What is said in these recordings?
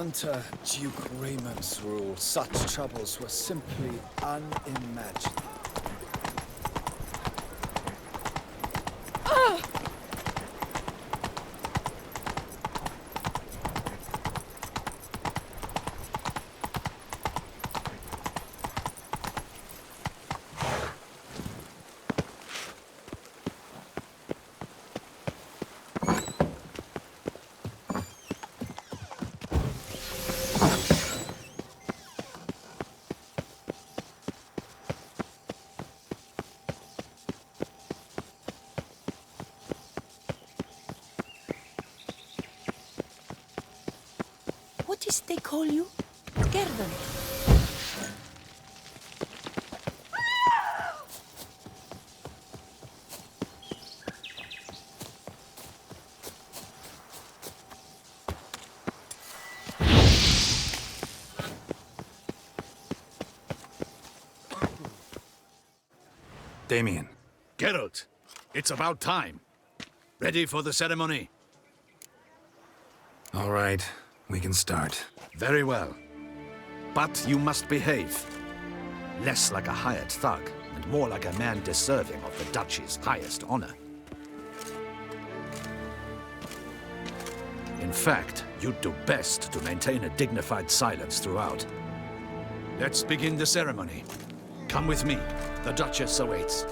Under Duke Raymond's rule, such troubles were simply unimaginable. What is they call you? Gerdan. Damien. Geralt, it's about time. Ready for the ceremony? All right, we can start. Very well. But you must behave. Less like a hired thug, and more like a man deserving of the Duchy's highest honor. In fact, you'd do best to maintain a dignified silence throughout. Let's begin the ceremony. Come with me. The Duchess awaits.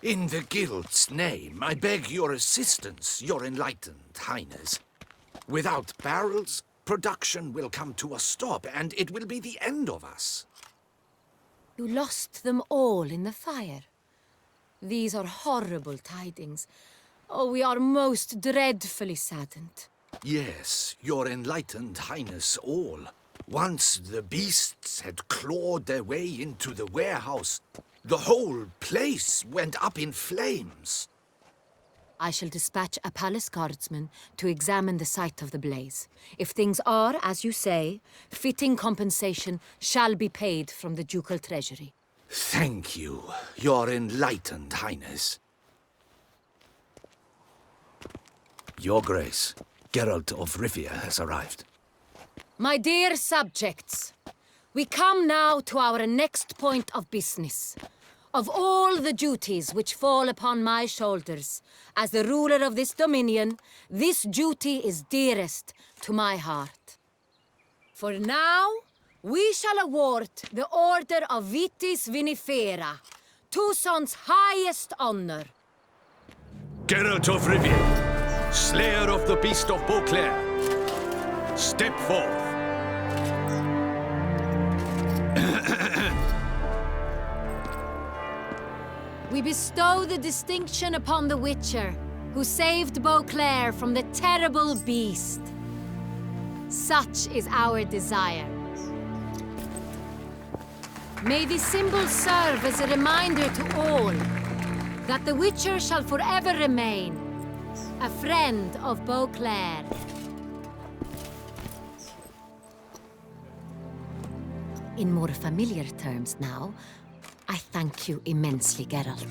In the Guild's name, I beg your assistance, your enlightened highness. Without barrels, production will come to a stop, and it will be the end of us. You lost them all in the fire. These are horrible tidings. Oh, we are most dreadfully saddened. Yes, your enlightened highness all. Once the beasts had clawed their way into the warehouse, the whole place went up in flames. I shall dispatch a palace guardsman to examine the site of the blaze. If things are, as you say, fitting compensation shall be paid from the ducal treasury. Thank you, your enlightened highness. Your Grace, Geralt of Rivia has arrived. My dear subjects, we come now to our next point of business. Of all the duties which fall upon my shoulders, as the ruler of this dominion, this duty is dearest to my heart. For now, we shall award the Order of Vitis Vinifera, Tuson's highest honor. Geralt of Rivia, slayer of the beast of Beauclair, step forth. We bestow the distinction upon the Witcher, who saved Beauclair from the terrible beast. Such is our desire. May this symbol serve as a reminder to all that the Witcher shall forever remain a friend of Beauclair. In more familiar terms now, I thank you immensely, Geralt.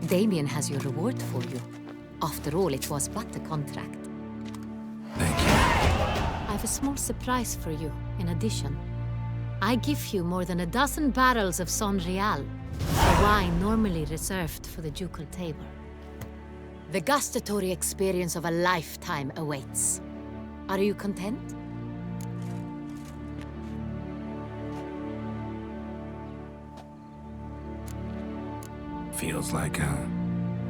Damien has your reward for you. After all, it was but a contract. Thank you. I have a small surprise for you, in addition. I give you more than a dozen barrels of Sonreal, a wine normally reserved for the ducal table. The gustatory experience of a lifetime awaits. Are you content? Feels like a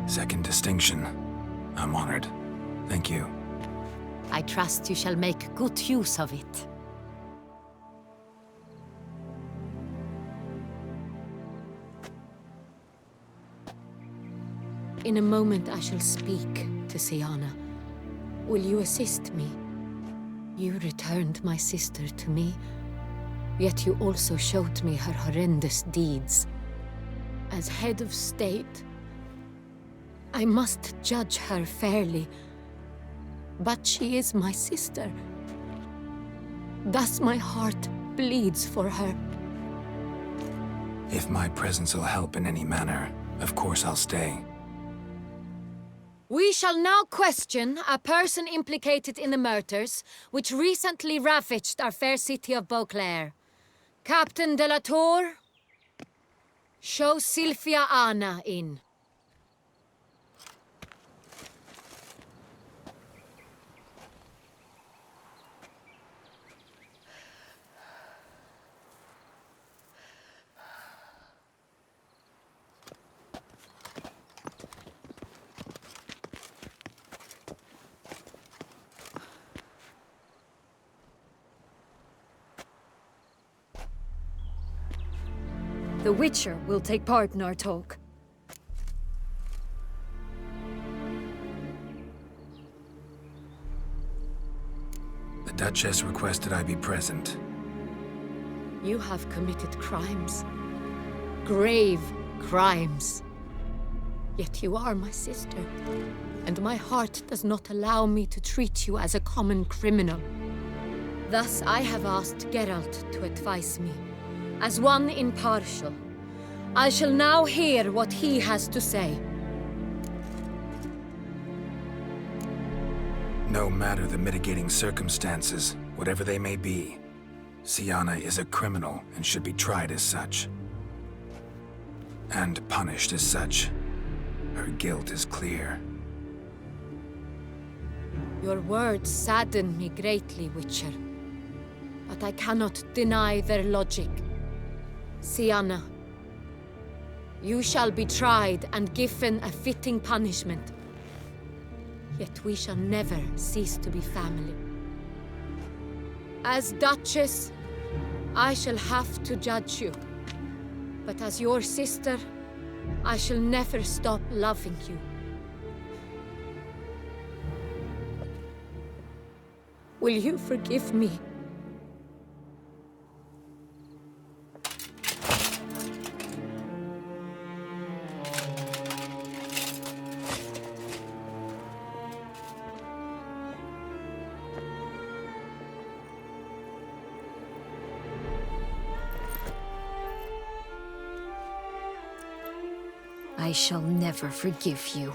second distinction. I'm honored. Thank you. I trust you shall make good use of it. In a moment I shall speak to Siana. Will you assist me? You returned my sister to me, yet you also showed me her horrendous deeds. As head of state, I must judge her fairly, but she is my sister. Thus my heart bleeds for her. If my presence will help in any manner, of course I'll stay. We shall now question a person implicated in the murders which recently ravaged our fair city of Beauclair. Captain de la Tour, show Sylvia Anna in. The Witcher will take part in our talk. The Duchess requested I be present. You have committed crimes. Grave crimes. Yet you are my sister, and my heart does not allow me to treat you as a common criminal. Thus I have asked Geralt to advise me. As one impartial, I shall now hear what he has to say. No matter the mitigating circumstances, whatever they may be, Syanna is a criminal and should be tried as such. And punished as such. Her guilt is clear. Your words sadden me greatly, Witcher. But I cannot deny their logic. Syanna, you shall be tried and given a fitting punishment. Yet we shall never cease to be family. As Duchess, I shall have to judge you. But as your sister, I shall never stop loving you. Will you forgive me? I shall never forgive you.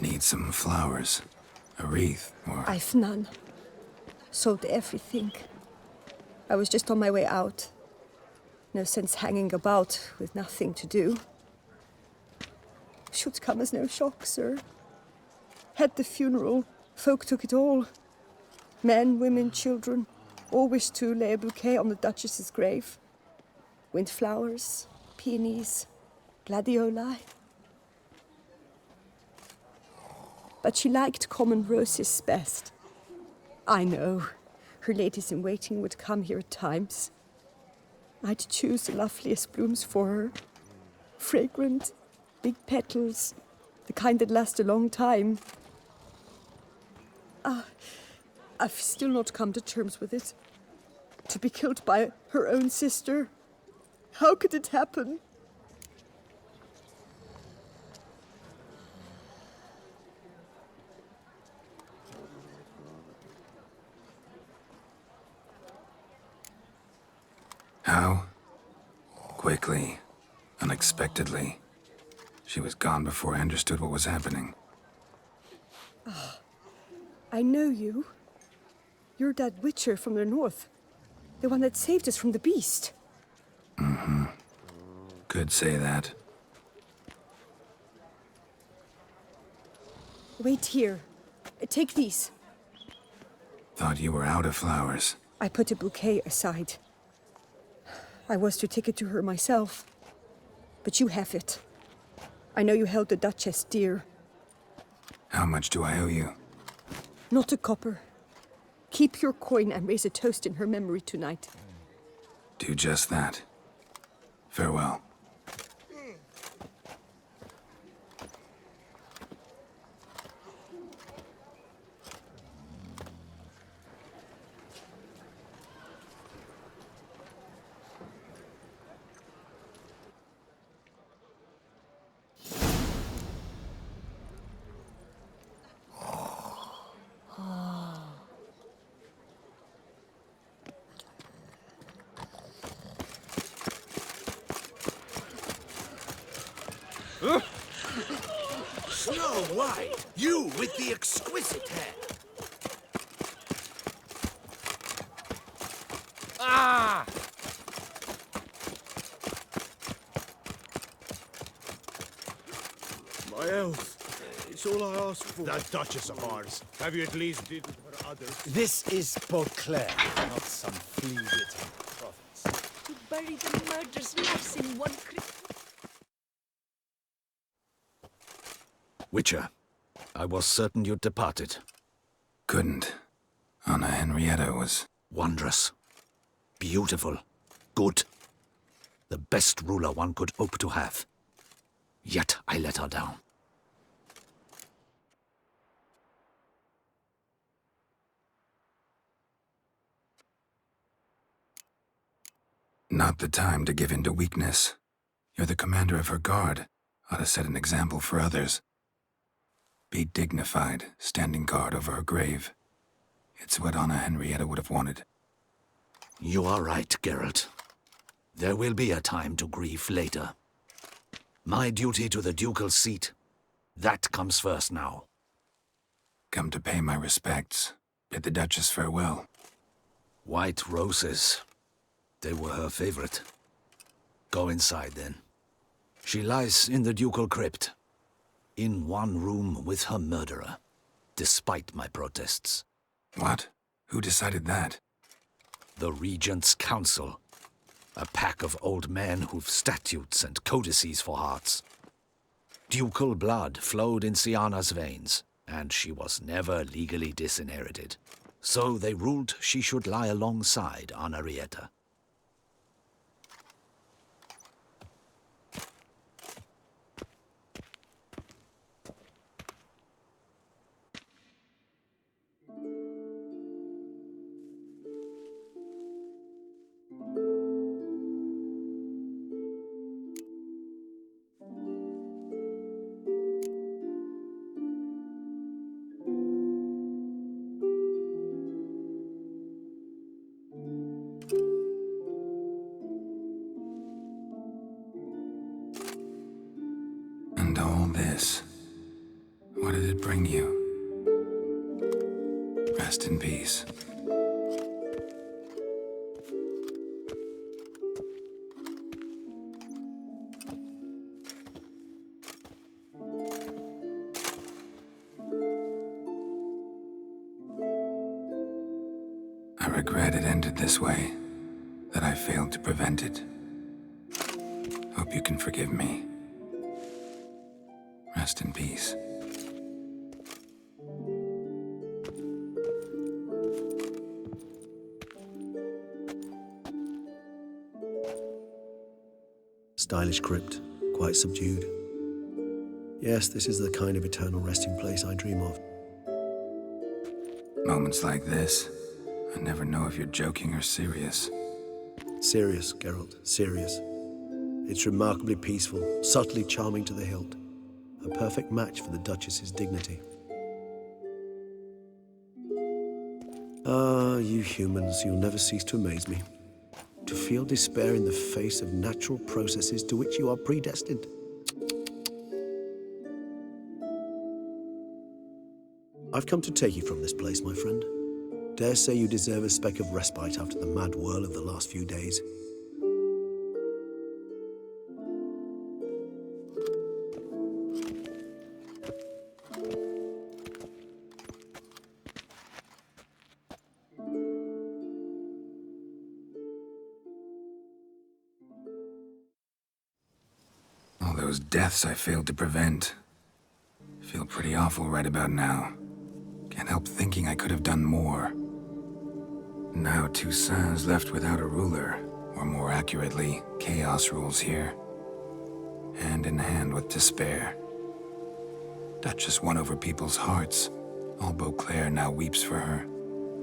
Need some flowers. A wreath, or... I've none. Sold everything. I was just on my way out. No sense hanging about with nothing to do. Should come as no shock, sir. Had the funeral, folk took it all. Men, women, children, all wished to lay a bouquet on the Duchess's grave. Windflowers, peonies, gladioli. But she liked common roses best. I know, her ladies-in-waiting would come here at times. I'd choose the loveliest blooms for her. Fragrant, big petals, the kind that last a long time. I've still not come to terms with it. To be killed by her own sister. How could it happen? How? Quickly. Unexpectedly. She was gone before I understood what was happening. I know you. You're that witcher from the north. The one that saved us from the beast. Could say that. Wait here. Take these. Thought you were out of flowers. I put a bouquet aside. I was to take it to her myself. But you have it. I know you held the Duchess dear. How much do I owe you? Not a copper. Keep your coin and raise a toast in her memory tonight. Do just that. Farewell. Snow White, you with the exquisite hair. Ah! My health. It's all I ask for. That Duchess of ours. Have you at least did with her others? This is Beauclair, not some flea-bitten province. To bury the murder's loss in one Witcher, I was certain you'd departed. Couldn't. Anna Henrietta was... Wondrous. Beautiful. Good. The best ruler one could hope to have. Yet I let her down. Not the time to give in to weakness. You're the commander of her guard. Ought to set an example for others. Be dignified, standing guard over her grave. It's what Anna Henrietta would have wanted. You are right, Geralt. There will be a time to grieve later. My duty to the ducal seat, that comes first now. Come to pay my respects. Bid the Duchess farewell. White roses. They were her favorite. Go inside, then. She lies in the ducal crypt. In one room with her murderer, despite my protests. What? Who decided that? The Regent's Council. A pack of old men who've statutes and codices for hearts. Ducal blood flowed in Syanna's veins, and she was never legally disinherited. So they ruled she should lie alongside Anarietta. And all this, what did it bring you? Rest in peace. I regret it ended this way, that I failed to prevent it. Hope you can forgive me. Rest in peace. Stylish crypt, quite subdued. Yes, this is the kind of eternal resting place I dream of. Moments like this, I never know if you're joking or serious. Serious, Geralt, serious. It's remarkably peaceful, subtly charming to the hilt. A perfect match for the Duchess's dignity. Ah, you humans, you'll never cease to amaze me. To feel despair in the face of natural processes to which you are predestined. I've come to take you from this place, my friend. Dare say you deserve a speck of respite after the mad whirl of the last few days. All those deaths I failed to prevent. Feel pretty awful right about now. Can't help thinking I could have done more. Now Toussaint's left without a ruler, or more accurately, chaos rules here. Hand in hand with despair. Duchess won over people's hearts. All Beauclair now weeps for her.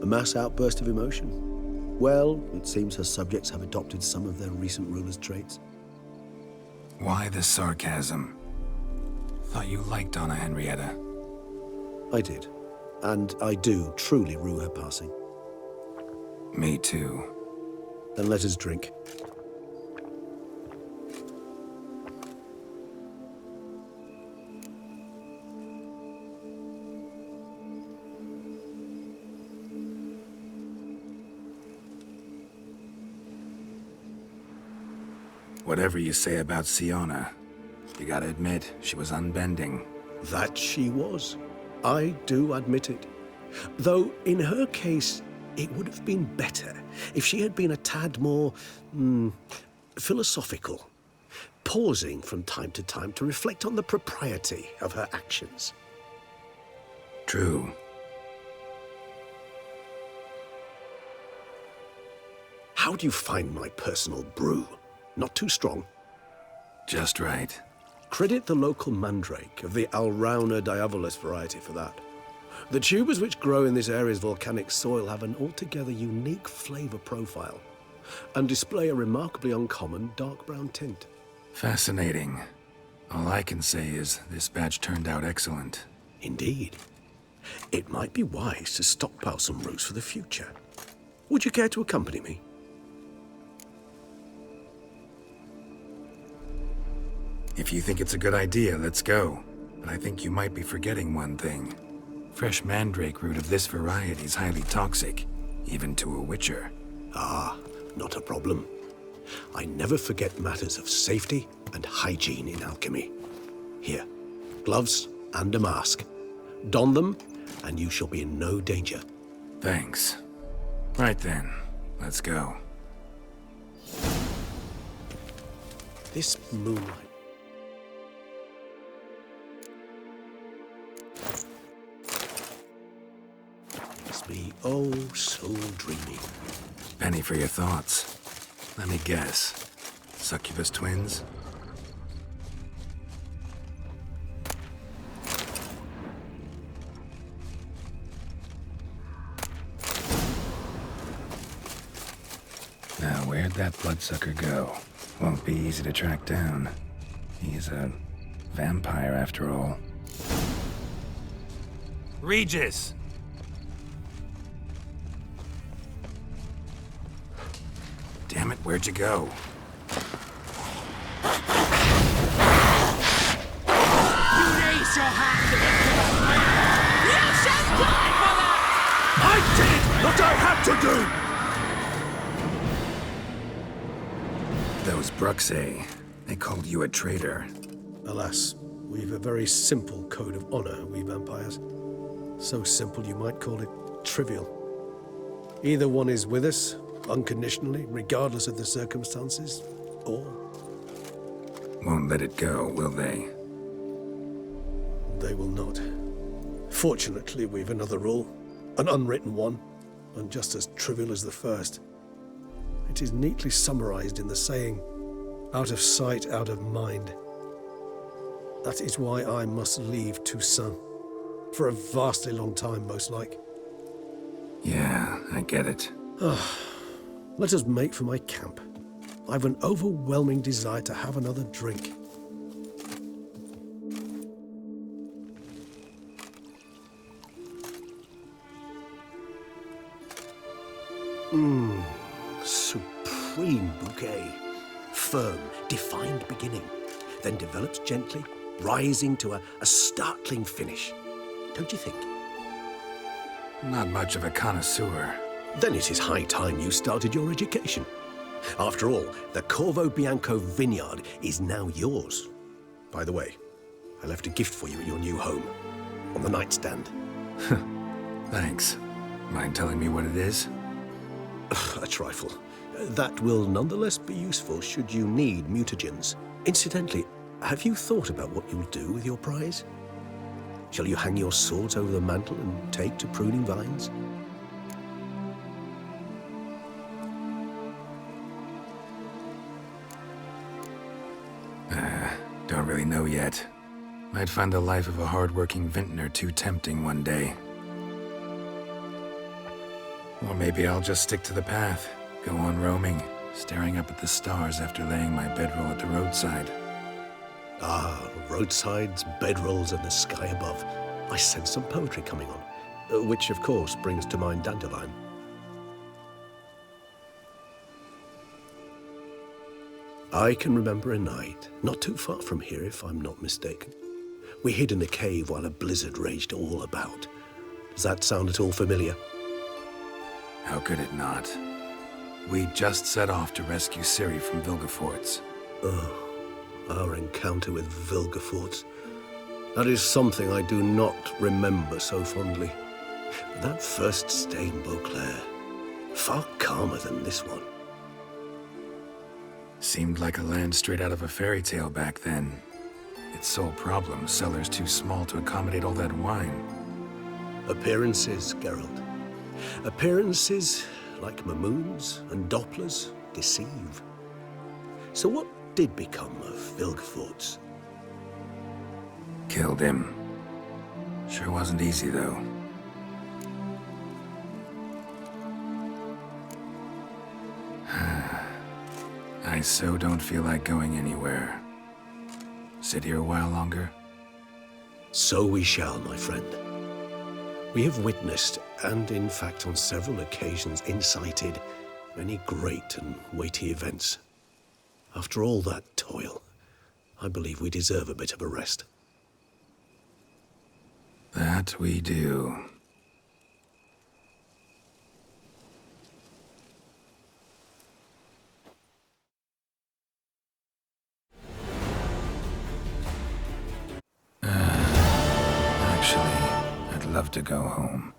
A mass outburst of emotion. Well, it seems her subjects have adopted some of their recent ruler's traits. Why the sarcasm? Thought you liked Anna Henrietta. I did. And I do truly rue her passing. Me too. Then let us drink. Whatever you say about Siona, you gotta admit, she was unbending. That she was. I do admit it. Though, in her case, it would have been better if she had been a tad more, philosophical, pausing from time to time to reflect on the propriety of her actions. True. How do you find my personal brew? Not too strong? Just right. Credit the local mandrake of the Alrauna diabolus variety for that. The tubers which grow in this area's volcanic soil have an altogether unique flavor profile and display a remarkably uncommon dark brown tint. Fascinating. All I can say is this batch turned out excellent. Indeed. It might be wise to stockpile some roots for the future. Would you care to accompany me? If you think it's a good idea, let's go. But I think you might be forgetting one thing. Fresh mandrake root of this variety is highly toxic, even to a witcher. Ah, not a problem. I never forget matters of safety and hygiene in alchemy. Here, gloves and a mask. Don them, and you shall be in no danger. Thanks. Right then, let's go. This moonlight. Makes me oh so dreamy. Penny for your thoughts. Let me guess. Succubus twins? Now, where'd that bloodsucker go? Won't be easy to track down. He's a vampire after all. Regis! Damn it, where'd you go? You raise your hand against the fire! You shall die for that! I did what I had to do! Those Bruxae, they called you a traitor. Alas, we've a very simple code of honor, we vampires. So simple you might call it trivial. Either one is with us, unconditionally, regardless of the circumstances, or... Won't let it go, will they? They will not. Fortunately, we've another rule, an unwritten one, and just as trivial as the first. It is neatly summarized in the saying, out of sight, out of mind. That is why I must leave Toussaint. For a vastly long time, most like. Yeah, I get it. Let us make for my camp. I've an overwhelming desire to have another drink. Supreme bouquet. Firm, defined beginning, then develops gently, rising to a startling finish. Don't you think? Not much of a connoisseur. Then it is high time you started your education. After all, the Corvo Bianco vineyard is now yours. By the way, I left a gift for you at your new home, on the nightstand. Thanks. Mind telling me what it is? A trifle. That will nonetheless be useful should you need mutagens. Incidentally, have you thought about what you'll do with your prize? Shall you hang your swords over the mantle and take to pruning vines? Don't really know yet. Might find the life of a hard-working vintner too tempting one day. Or maybe I'll just stick to the path, go on roaming, staring up at the stars after laying my bedroll at the roadside. Ah, roadsides, bedrolls, and the sky above. I sense some poetry coming on, which of course brings to mind Dandelion. I can remember a night, not too far from here if I'm not mistaken. We hid in a cave while a blizzard raged all about. Does that sound at all familiar? How could it not? We just set off to rescue Ciri from Vilgefortz. Oh, our encounter with Vilgefortz. That is something I do not remember so fondly. That first stay in Beauclair, far calmer than this one. Seemed like a land straight out of a fairy tale back then. Its sole problem, cellars too small to accommodate all that wine. Appearances, Geralt. Appearances, like Mamoons and Dopplers, deceive. So what did become of Vilgefortz? Killed him. Sure wasn't easy, though. I so don't feel like going anywhere. Sit here a while longer? So we shall, my friend. We have witnessed, and in fact on several occasions incited, many great and weighty events. After all that toil, I believe we deserve a bit of a rest. That we do. Actually, I'd love to go home.